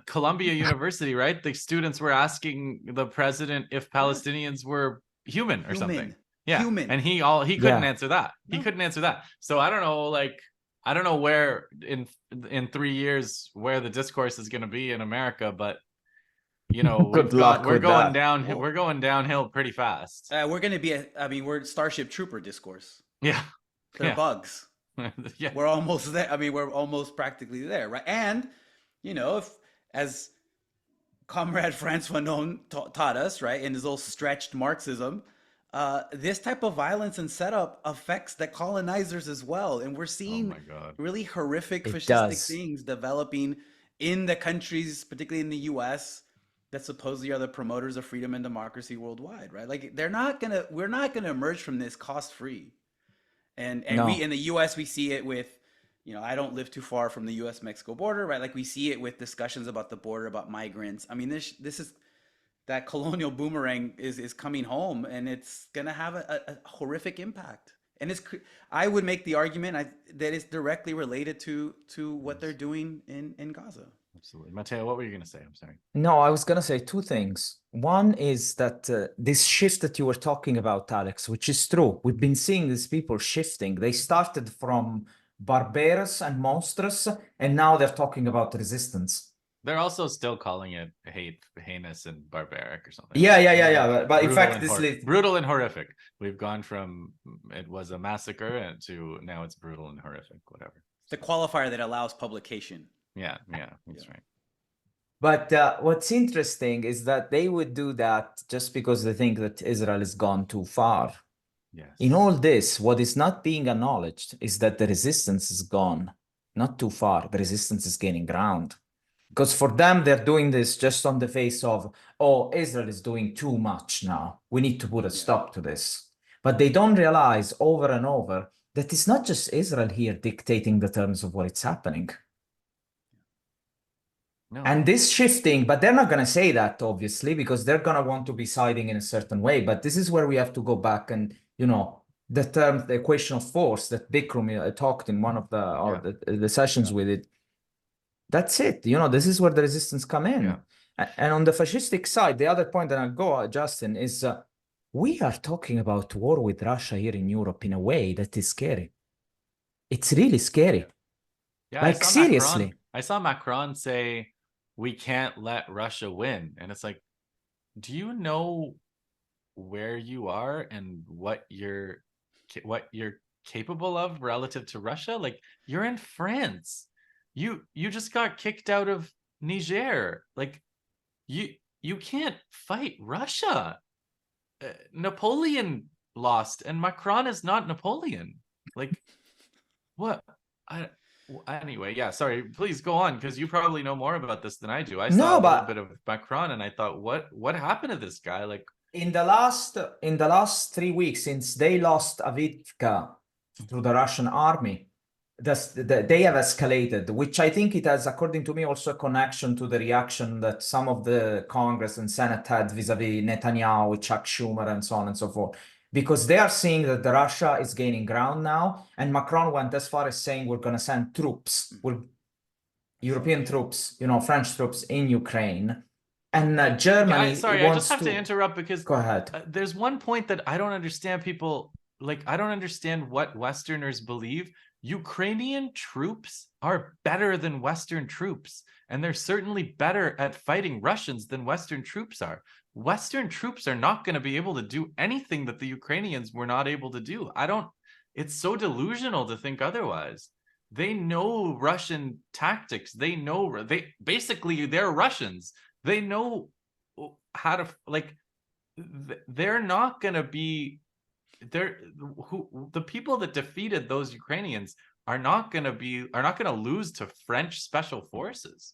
Columbia University, right? The students were asking the president if Palestinians were human or something. Yeah. Human. And he couldn't answer that. No. He couldn't answer that. So I don't know where in 3 years where the discourse is going to be in America, but you know, we're going downhill pretty fast. We're going to be we're Starship Trooper discourse. Yeah. They're bugs. Yeah. We're almost there. I mean, we're almost practically there, right? And, you know, if, as Comrade Francois Fanon taught us, right, in his old stretched Marxism, this type of violence and setup affects the colonizers as well. And we're seeing really horrific fascistic things developing in the countries, particularly in the US, that supposedly are the promoters of freedom and democracy worldwide, right? Like we're not gonna emerge from this cost-free. And we in the US, we see it with, you know, I don't live too far from the US-Mexico border, right? Like we see it with discussions about the border, about migrants. I mean, this is that colonial boomerang is coming home, and it's gonna have a horrific impact. And I would make the argument that it's directly related to what they're doing in Gaza. Absolutely. Matteo, what were you going to say? I'm sorry. No, I was going to say two things. One is that this shift that you were talking about, Alex, which is true. We've been seeing these people shifting. They started from barbarous and monstrous, and now they're talking about resistance. They're also still calling it heinous and barbaric or something. Yeah. But in fact, this is brutal and horrific. We've gone from it was a massacre to now it's brutal and horrific, whatever. The qualifier that allows publication. Yeah, that's right. But what's interesting is that they would do that just because they think that Israel has gone too far. Yes. In all this, what is not being acknowledged is that the resistance is gone, not too far. The resistance is gaining ground. Because for them, they're doing this just on the face of, oh, Israel is doing too much now. We need to put a stop to this. But they don't realize over and over that it's not just Israel here dictating the terms of what is happening. No. And this shifting, but they're not going to say that, obviously, because they're going to want to be siding in a certain way. But this is where we have to go back and, you know, the equation of force that Bikram talked in one of the sessions with it. That's it. You know, this is where the resistance come in. Yeah. And on the fascistic side, the other point that I'll go, Justin, is we are talking about war with Russia here in Europe in a way that is scary. It's really scary. Yeah, like, seriously. I saw Macron say, we can't let Russia win. And it's like, do you know where you are and what you're capable of relative to Russia? Like, you're in France. You just got kicked out of Niger. Like, you can't fight Russia. Napoleon lost, and Macron is not Napoleon. Like, what? Anyway, yeah, sorry, please go on, because you probably know more about this than I do. I saw a little bit of Macron and I thought, what happened to this guy? Like, in the last 3 weeks since they lost Avdiivka to the Russian army, they have escalated, which I think it has, according to me, also a connection to the reaction that some of the Congress and Senate had vis-a-vis Netanyahu with Chuck Schumer and so on and so forth. Because they are seeing that the Russia is gaining ground now, and Macron went as far as saying we're going to send troops, European troops, you know, French troops in Ukraine. And Okay, Germany sorry, I just wants have to to. interrupt because Go ahead. there's one point that I don't understand. People like, I don't understand what Westerners believe. Ukrainian troops are better than Western troops, and they're certainly better at fighting Russians than Western troops are. Western troops are not going to be able to do anything that the Ukrainians were not able to do. It's so delusional to think otherwise. They know Russian tactics. They're Russians. They know how to, like, they're not going to be the people that defeated those Ukrainians are not going to lose to French special forces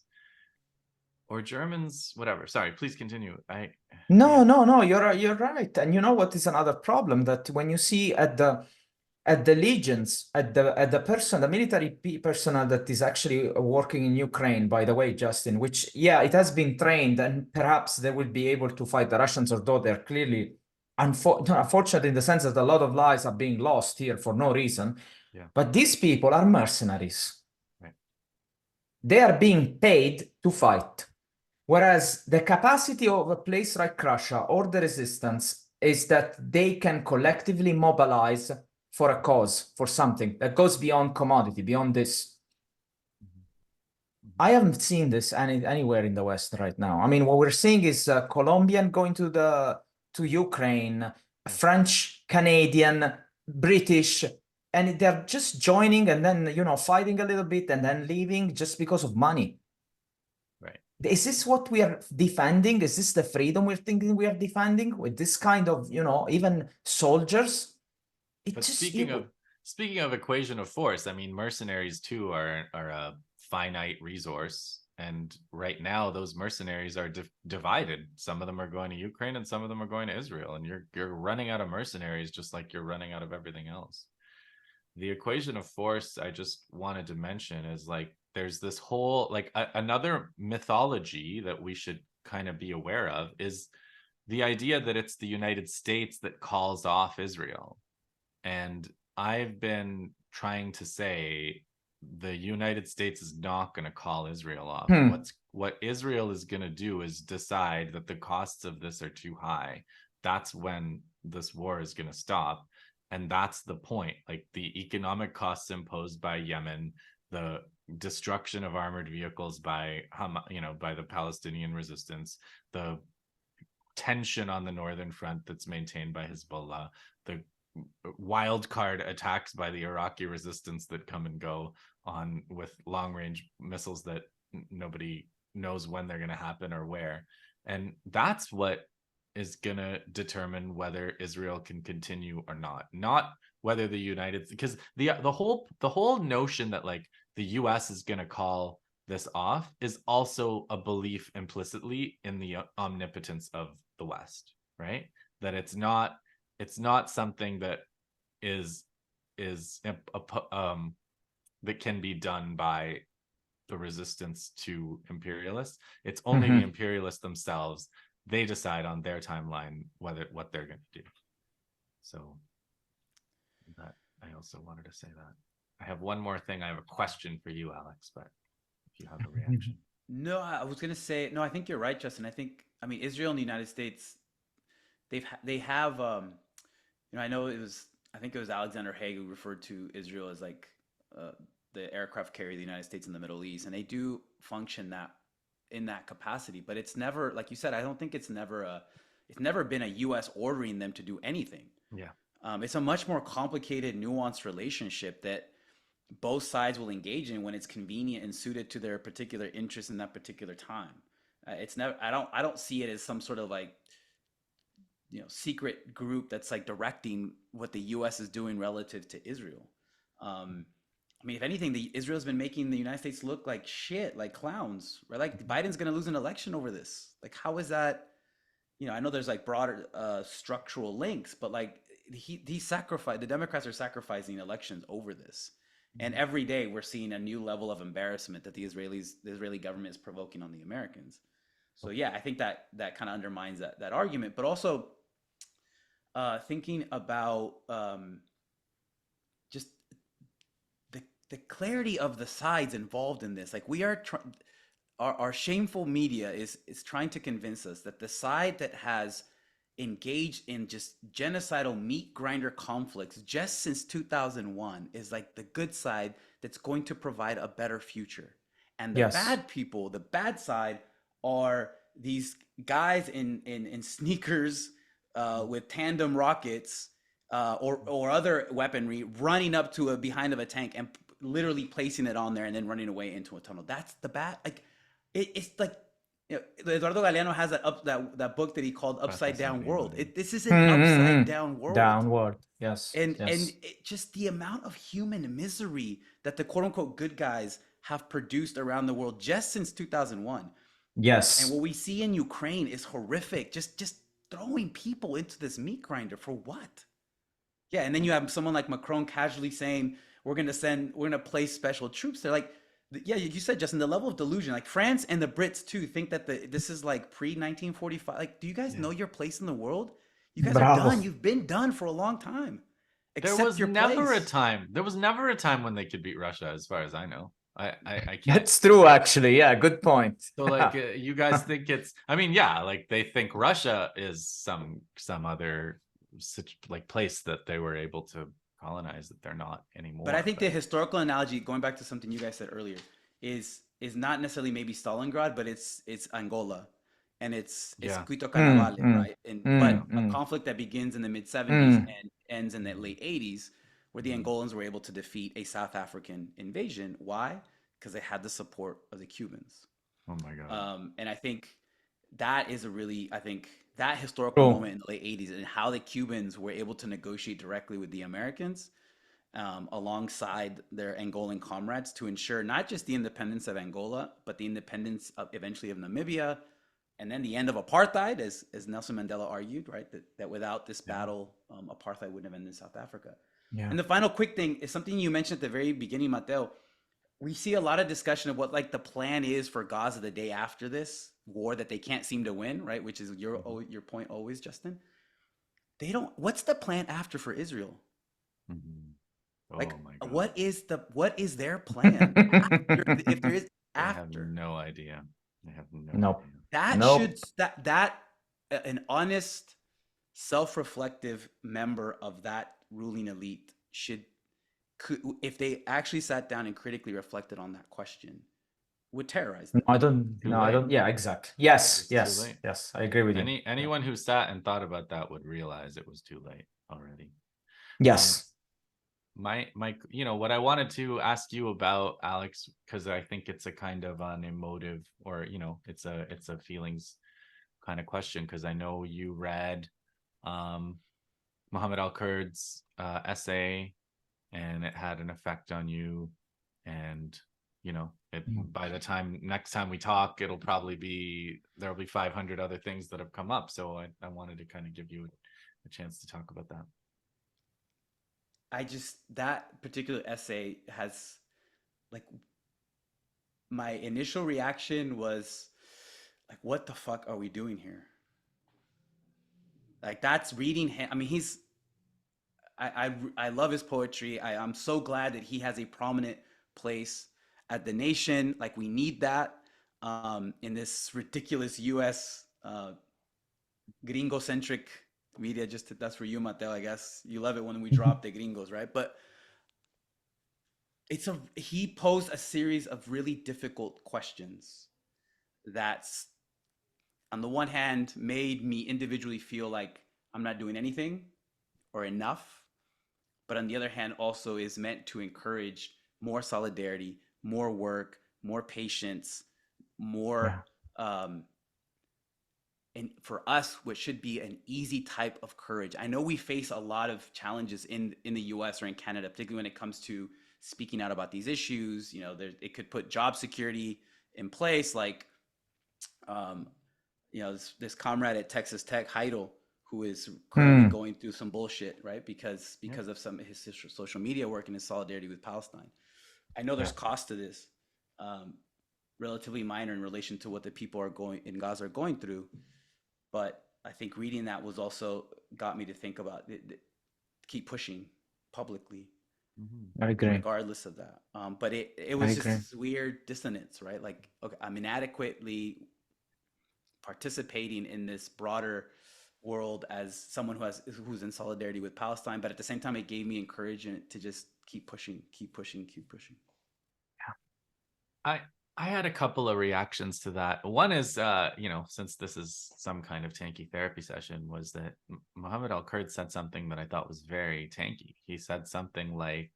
or Germans, whatever. Sorry, please continue. No, you're right. And you know what is another problem? That when you see at the legions, at the military personnel that is actually working in Ukraine, by the way, Justin, which, yeah, it has been trained and perhaps they will be able to fight the Russians, although they're clearly unfortunate in the sense that a lot of lives are being lost here for no reason. Yeah. But these people are mercenaries. Right. They are being paid to fight. Whereas the capacity of a place like Russia or the resistance is that they can collectively mobilize for a cause, for something that goes beyond commodity, beyond this. I haven't seen this anywhere in the West right now. I mean, what we're seeing is Colombian going to Ukraine, French, Canadian, British, and they're just joining and then, fighting a little bit and then leaving just because of money. Right. Is this what we are defending? Is this the freedom we're thinking we are defending with this kind of, even soldiers? But speaking of equation of force, I mean, mercenaries too are a finite resource, and right now those mercenaries are divided. Some of them are going to Ukraine and some of them are going to Israel, and you're running out of mercenaries just like you're running out of everything else. The equation of force I just wanted to mention is, like, there's this whole, like, another mythology that we should kind of be aware of is the idea that it's the United States that calls off Israel. And I've been trying to say the United States is not going to call Israel off. What Israel is going to do is decide that the costs of this are too high. That's when this war is going to stop. And that's the point. Like, the economic costs imposed by Yemen, the destruction of armored vehicles by by the Palestinian resistance, the tension on the northern front that's maintained by Hezbollah, the wild card attacks by the Iraqi resistance that come and go on with long range missiles that nobody knows when they're going to happen or where. And that's what is going to determine whether Israel can continue or not whether the United, because the whole notion that, like, the US is going to call this off is also a belief implicitly in the omnipotence of the West, right? That it's not something that is that can be done by the resistance to imperialists. It's only the imperialists themselves. They decide on their timeline what they're going to do. So that, I also wanted to say that. I have one more thing. I have a question for you, Alex, but if you have a reaction. No, I was going to say, no, I think you're right, Justin. I mean, Israel and the United States, they have, I think it was Alexander Haig who referred to Israel as, like, the aircraft carrier of the United States in the Middle East, and they do function in that capacity. But it's never, like you said, I don't think it's never been a U.S. ordering them to do anything. Yeah, it's a much more complicated, nuanced relationship that both sides will engage in when it's convenient and suited to their particular interests in that particular time. It's never. I don't see it as some sort of, like, secret group that's, like, directing what the U.S. is doing relative to Israel. I mean, if anything, Israel's been making the United States look like shit, like clowns, right? Like, Biden's going to lose an election over this. Like, how is that? I know there's, like, broader structural links, but, like, the Democrats are sacrificing elections over this. And every day we're seeing a new level of embarrassment that the Israeli government is provoking on the Americans. So yeah, I think that kind of undermines that argument. But also thinking about just the clarity of the sides involved in this. Like, our shameful media is trying to convince us that the side that has engaged in just genocidal meat grinder conflicts just since 2001 is like the good side that's going to provide a better future. And the Yes. bad people, the bad side, are these guys in sneakers with tandem rockets or other weaponry running up to a behind of a tank and literally placing it on there and then running away into a tunnel. That's the bad. Like it's like Eduardo Galeano has that book that he called Upside Down World. This is an upside down world. Downward. Yes. And yes. just the amount of human misery that the quote unquote good guys have produced around the world just since 2001. Yes. And what we see in Ukraine is horrific. Just throwing people into this meat grinder for what? Yeah, and then you have someone like Macron casually saying we're gonna place special troops. They're like, yeah, you said, Justin, the level of delusion. Like France and the Brits too think that this is like pre 1945. Like, do you guys know your place in the world? You guys are done. You've been done for a long time. There was never a time. There was never a time when they could beat Russia, as far as I know. I can't. That's true, actually. Yeah, good point. So like you guys think it's, I mean, yeah, like they think Russia is some other like place that they were able to colonize that they're not anymore. But I think the historical analogy, going back to something you guys said earlier, is not necessarily maybe Stalingrad, but it's Angola, and it's Quito Carnaval, right? But a conflict that begins in the mid 70s and ends in the late 80s, where the Angolans were able to defeat a South African invasion. Why? Because they had the support of the Cubans. Oh my God. And I think that is that historical moment in the late 80s and how the Cubans were able to negotiate directly with the Americans alongside their Angolan comrades to ensure not just the independence of Angola, but the independence eventually of Namibia, and then the end of apartheid, as Nelson Mandela argued, right? That without this battle, apartheid wouldn't have ended in South Africa. Yeah. And the final quick thing is something you mentioned at the very beginning, Matteo. We see a lot of discussion of what like the plan is for Gaza the day after this war that they can't seem to win, right? Which is your point always, Justin. They don't. What's the plan after for Israel? Oh like, my God. What is their plan after, if there is after? I have no idea. I have no idea. That an honest, self-reflective member of that ruling elite if they actually sat down and critically reflected on that question, would terrorize them. I don't. Yeah, exactly. Yes, I agree with you. Anyone who sat and thought about that would realize it was too late already. Yes. My, what I wanted to ask you about, Alex, because I think it's a kind of an emotive, or it's a feelings kind of question, because I know you read Muhammad al-Kurd's essay, and it had an effect on you, and by the time next time we talk, there'll be 500 other things that have come up. So I wanted to kind of give you a chance to talk about that. That particular essay has, like, my initial reaction was like, what the fuck are we doing here? Like, that's reading him. I mean, I love his poetry. I'm so glad that he has a prominent place at the Nation. Like, we need that in this ridiculous US gringo-centric media. That's for you, Matteo, I guess. You love it when we drop the gringos, right? But he posed a series of really difficult questions that's, on the one hand, made me individually feel like I'm not doing anything or enough, but on the other hand also is meant to encourage more solidarity, more work, more patience, more and for us, what should be an easy type of courage. I know we face a lot of challenges in the US or in Canada, particularly when it comes to speaking out about these issues. It could put job security in place, like this comrade at Texas Tech, Heidel, who is currently going through some bullshit, right? Because of some of his social media work and his solidarity with Palestine. I know there's cost to this, relatively minor in relation to what the people in Gaza are going through. But I think reading that was also got me to think about keep pushing publicly I agree. regardless of that. But it was just this weird dissonance, right? Like, okay, I'm inadequately participating in this broader world as someone who's in solidarity with Palestine, but at the same time, it gave me encouragement to just keep pushing. I had a couple of reactions to that. One is, since this is some kind of tanky therapy session, was that Muhammad Al-Kurd said something that I thought was very tanky. He said something like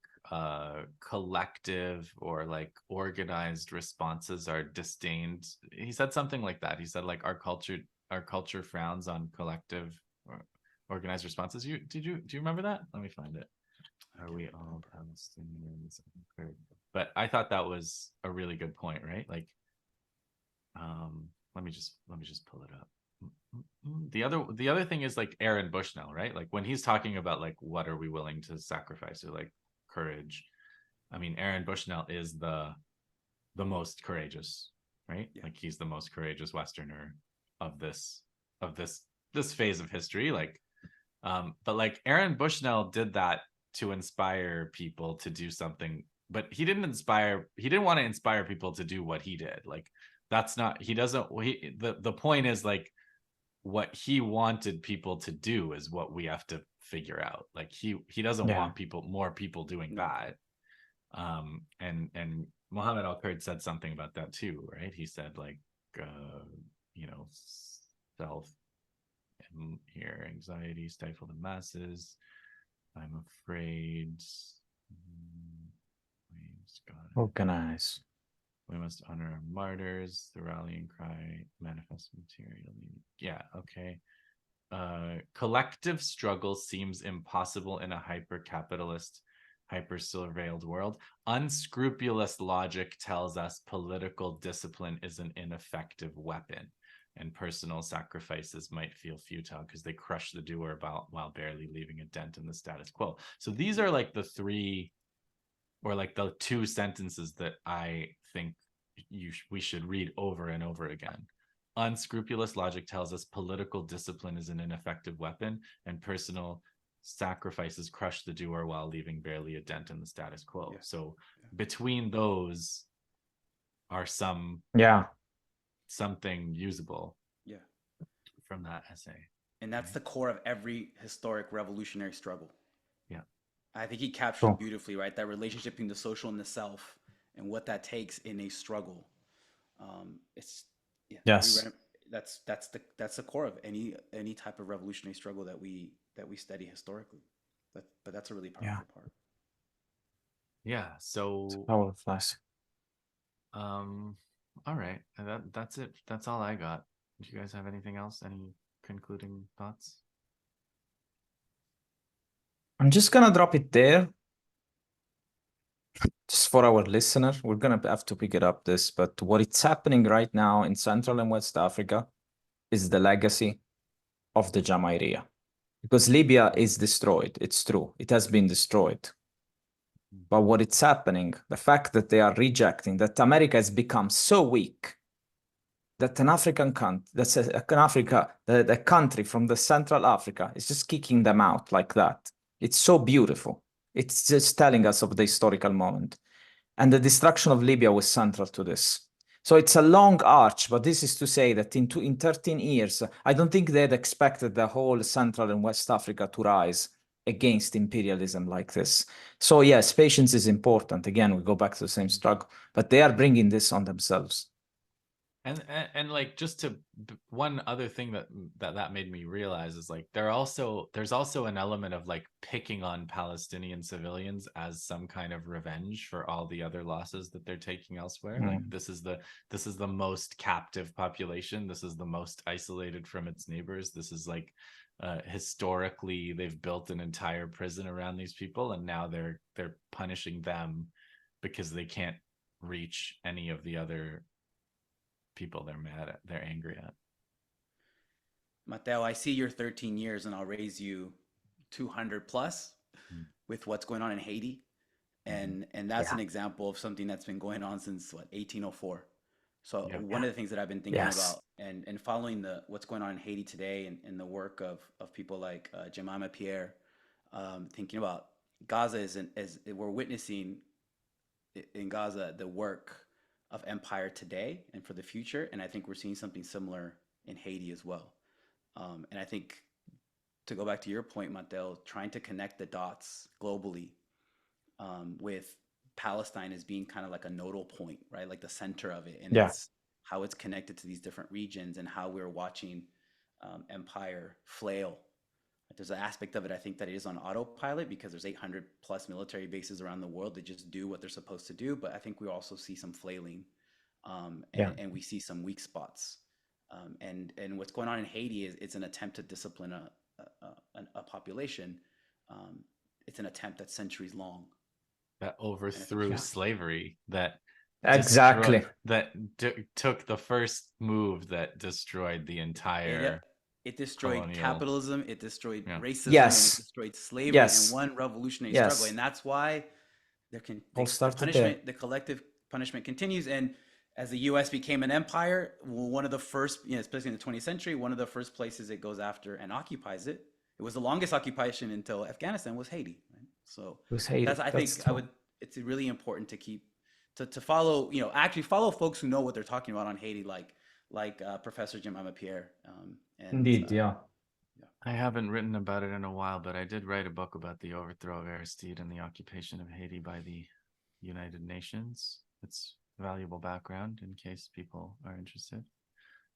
collective or like organized responses are disdained. He said something like that. He said like our culture frowns on collective or organized responses. Do you remember that? Let me find it. Are we all Palestinians? But I thought that was a really good point, right? Like, let me just pull it up. The other thing is like Aaron Bushnell, right? Like when he's talking about like what are we willing to sacrifice or like courage. I mean, Aaron Bushnell is the most courageous, right? Yeah. Like he's the most courageous Westerner of this phase of history. Like, but like Aaron Bushnell did that to inspire people to do something, but he didn't want to inspire people to do what he did. Like that's not, the point is like what he wanted people to do is what we have to figure out. Like he doesn't want more people doing that. And Muhammad Al-Kurd said something about that too, right? He said like, self and here anxiety stifle the masses. I'm afraid. Organize. We must honor our martyrs. The rallying cry, manifest materially. Yeah, okay. Collective struggle seems impossible in a hyper-capitalist, hyper-surveilled world. Unscrupulous logic tells us political discipline is an ineffective weapon, and personal sacrifices might feel futile because they crush the doer while barely leaving a dent in the status quo. So these are like the three, or like the two sentences that I think we should read over and over again. Unscrupulous logic tells us political discipline is an ineffective weapon, and personal sacrifices crush the doer while leaving barely a dent in the status quo. Yeah. So between those are something usable from that essay. And that's the core of every historic revolutionary struggle. Yeah. I think he captured beautifully, right? That relationship between the social and the self and what that takes in a struggle. That's the core of any type of revolutionary struggle that we study historically. But that's a really powerful part. Yeah. So powerful. All right. That's it. That's all I got. Do you guys have anything else? Any concluding thoughts? I'm just gonna drop it there. Just for our listener, we're gonna have to pick it up this, but what it's happening right now in Central and West Africa is the legacy of the Jamahiriya. Because Libya is destroyed. It's true. It has been destroyed. But what it's happening, the fact that they are rejecting, that America has become so weak that an African country, the country from the Central Africa is just kicking them out like that. It's so beautiful. It's just telling us of the historical moment. And the destruction of Libya was central to this. So it's a long arch, but this is to say that in 13 years, I don't think they'd expected the whole Central and West Africa to rise against imperialism like this. So yes, patience is important. Again, we go back to the same struggle, but they are bringing this on themselves. And like just to one other thing that made me realize is like there's also an element of like picking on Palestinian civilians as some kind of revenge for all the other losses that they're taking elsewhere. Like this is the most captive population. This is the most isolated from its neighbors. This is like historically they've built an entire prison around these people, and now they're punishing them because they can't reach any of the other people they're angry at. Matteo, I see your 13 years and I'll raise you 200 plus with what's going on in Haiti. And that's an example of something that's been going on since 1804. So one of the things that I've been thinking about and following what's going on in Haiti today and the work of people like Jemima Pierre, thinking about Gaza is we're witnessing in Gaza the work of empire today and for the future, and I think we're seeing something similar in Haiti as well. And I think, to go back to your point, Matteo, trying to connect the dots globally, with Palestine as being kind of like a nodal point, right? Like the center of it, and Yeah. it's how it's connected to these different regions and how we're watching empire flail. There's an aspect of it, I think, that it is on autopilot because there's 800 plus military bases around the world that just do what they're supposed to do. But I think we also see some flailing, and we see some weak spots. And what's going on in Haiti is it's an attempt to discipline a population. It's an attempt that's centuries long. That overthrew slavery, that exactly took the first move that destroyed the entire it destroyed colonial capitalism, it destroyed racism, Yes. and it destroyed slavery Yes. in one revolutionary Yes. struggle. And that's why there can All the started punishment, there. the collective punishment continues. And as the US became an empire, one of the first, especially in the 20th century, one of the first places it goes after and occupies it was the longest occupation until Afghanistan, was Haiti. Right? So It was Haiti. that's, I think it's really important to keep to follow, actually follow folks who know what they're talking about on Haiti, like Professor Jemima Pierre. Indeed, yeah. I haven't written about it in a while, but I did write a book about the overthrow of Aristide and the occupation of Haiti by the United Nations. It's valuable background in case people are interested.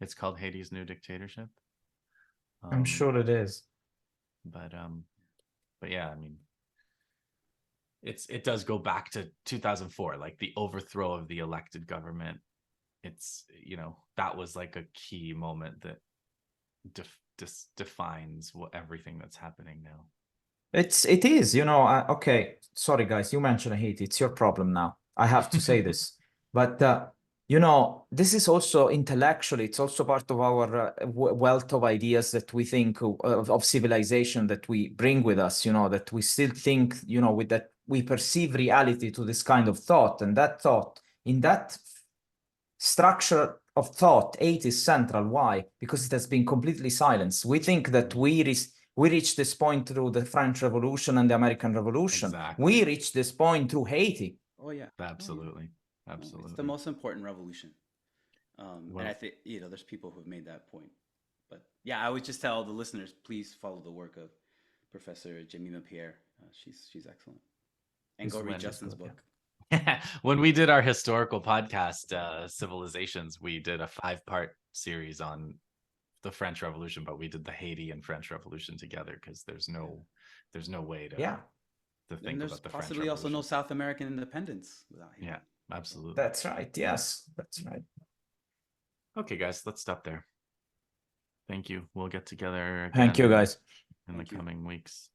It's called Haiti's New Dictatorship. I'm sure it is. But yeah, I mean, it does go back to 2004, like the overthrow of the elected government. It's, that was like a key moment that defines everything that's happening now. It is, okay, sorry guys, you mentioned Haiti, it's your problem now. I have to say this, but this is also intellectually, it's also part of our wealth of ideas that we think of civilization that we bring with us, that we still think, with that we perceive reality to this kind of thought, and that thought, in that structure of thought, Haiti is central. Why? Because it has been completely silenced. We think that we reached this point through the French Revolution and the American Revolution. Exactly. We reached this point through Haiti. Oh yeah, absolutely. Absolutely. It's the most important revolution. And I think, there's people who've made that point. But yeah, I would just tell the listeners, please follow the work of Professor Jemima Pierre. She's excellent. And go read Justin's book. When we did our historical podcast, Civilizations, we did a 5-part series on the French Revolution, but we did the Haiti and French Revolution together because there's no way to think and there's about the possibly French also no South American independence without Haiti. Yeah, absolutely. That's right. Yes, that's right. Okay, guys, let's stop there. Thank you. We'll get together again. Thank you, guys. In the coming weeks.